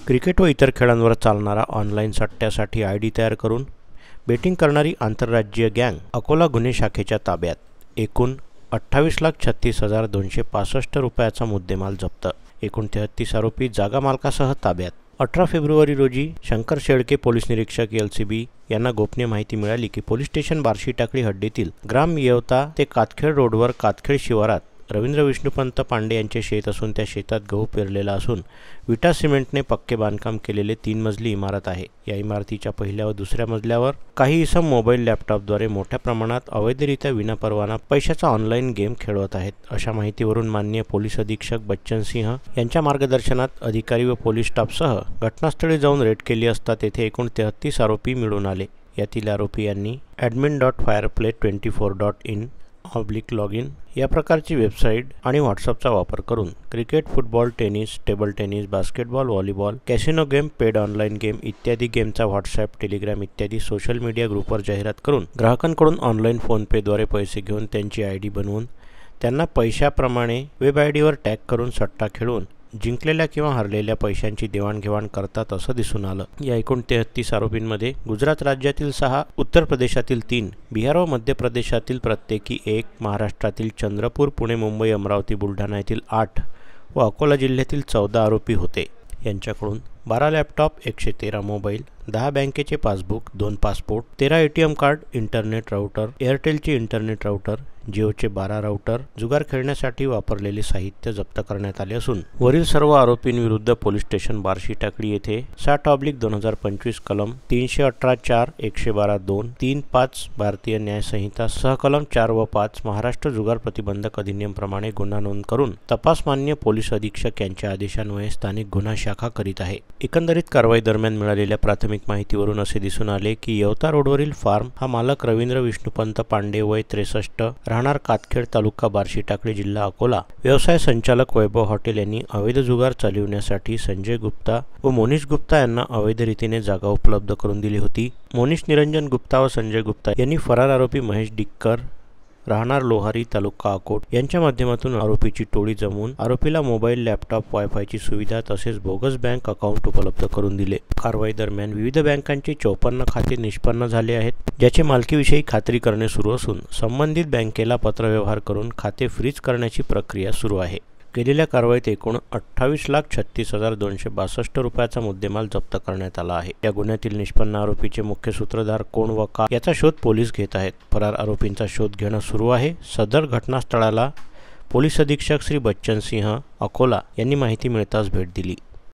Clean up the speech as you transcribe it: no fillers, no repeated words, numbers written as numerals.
Cricket व इतर खेळांवर चालणारा ऑनलाईन सट्ट्यासाठी आयडी तयार करून बेटिंग करणारी आंतरराज्यीय गँग अकोला गुन्हे शाखेच्या ताब्यात. एकूण 28,36,265 रुपयाचा मुद्देमाल जप्त. एकूण 33 आरोपी जागा मालकासह ताब्यात. 18 फेब्रुवारी रोजी शंकर शेळके पोलीस निरीक्षक LCB यांना गोपनीय माहिती मिळाली की पोलीस स्टेशन बार्शी टाकळी हद्दीतील ग्राम येवता ते कातखेड रोडवर कातखेड शिवारात रवींद्र विष्णुपंत पांडे यांचे शेत असून त्या शेतात गहू पेरलेला असून विटा सिमेंटने पक्के बांधकाम केलेले 3 मजली इमारत आहे. या इमारतीच्या पहिल्या व दुसऱ्या मजल्यावर काही इसम मोबाईल लॅपटॉपद्वारे मोठ्या प्रमाणात अवैधरित्या विनापरवाना पैशाचा ऑनलाईन गेम खेळवत आहेत. अशा माहितीवरून माननीय पोलीस अधीक्षक बच्चन सिंह यांच्या मार्गदर्शनात अधिकारी व पोलीस स्टाफसह घटनास्थळी जाऊन रेड केली असता तेथे एकूण 33 आरोपी मिळून आले. यातील आरोपी यांनी admin.fireplay24.in /login या प्रकारची वेबसाईट आणि व्हॉट्सअपचा वापर करून cricket, football, tennis, table tennis, basketball, volleyball, casino game, paid online game इत्यादी गेमचा व्हॉट्सअप, टेलिग्राम इत्यादी सोशल मीडिया ग्रुपवर जाहिरात करून ग्राहकांकडून ऑनलाईन फोनपेद्वारे पैसे घेऊन त्यांची आयडी बनवून त्यांना पैशाप्रमाणे वेब आयडीवर टॅग करून सट्टा खेळून जिंकलेल्या किंवा हरलेल्या पैशांची देवाणघेवाण करतात असं दिसून आलं. या एकूण 33 आरोपींमध्ये गुजरात राज्यातील 6, उत्तर प्रदेशातील 3, बिहार व मध्य प्रदेशातील प्रत्येकी 1, महाराष्ट्रातील चंद्रपूर, पुणे, मुंबई, अमरावती, बुलढाणा येथील 8 व अकोला जिल्ह्यातील 14 आरोपी होते. यांच्याकडून 12 लॅपटॉप, 113 मोबाईल, 10 बँकेचे passbook, 2 passport, 13 ATM card, internet router, एअरटेलचे इंटरनेट राउटर, जिओचे 12 राउटर, जुगार खेळण्यासाठी वापरलेले साहित्य जप्त करण्यात आले असून वरील सर्व आरोपींविरुद्ध पोलीस स्टेशन बार्शी टाकळी येथे 60/2025 कलम 318(4), 112(2), 3(5) भारतीय न्याय संहिता सहकलम 4 व 5 महाराष्ट्र जुगार प्रतिबंधक अधिनियम प्रमाणे गुन्हा नोंद करून तपास मान्य पोलीस अधीक्षक यांच्या आदेशान्वये स्थानिक गुन्हा शाखा करीत आहे. एकंदरीत कारवाई दरम्यान मिळालेल्या प्राथमिक माहितीवरून असे दिसून आले की येवता रोडवरील फार्म हा मालक रवींद्र विष्णुपंत पांडे वय 63 राहणार कातखेड तालुका बार्शी टाकळी जिल्हा अकोला, व्यवसाय संचालक वैभव हॉटेल यांनी अवैध जुगार चालविण्यासाठी संजय गुप्ता व मोनिश गुप्ता यांना अवैध रीतीने जागा उपलब्ध करून दिली होती. मोनिश निरंजन गुप्ता व संजय गुप्ता यांनी फरार आरोपी महेश डिक्कर राहणार लोहारी तालुका अकोट यांच्या माध्यमातून आरोपीची टोळी जमवून आरोपीला मोबाईल, लॅपटॉप, वायफायची सुविधा तसेच बोगस बँक अकाउंट उपलब्ध करून दिले. कारवाई दरम्यान विविध बँकांचे 54 खाते निष्पन्न झाले आहेत, ज्याचे मालकीविषयी खात्री करणे सुरू असून संबंधित बँकेला पत्रव्यवहार करून खाते फ्रीज करण्याची प्रक्रिया सुरू आहे. केलेल्या कारवाईत एकूण 28,36,262 रुपयाचा मुद्देमाल जप्त करण्यात आला आहे. या गुन्ह्यातील निष्पन्न आरोपीचे मुख्य सूत्रधार कोण व का याचा शोध पोलीस घेत आहेत. फरार आरोपींचा शोध घेणं सुरू आहे. सदर घटनास्थळाला पोलीस अधीक्षक श्री बच्चन सिंह अकोला यांनी माहिती मिळताच भेट दिली.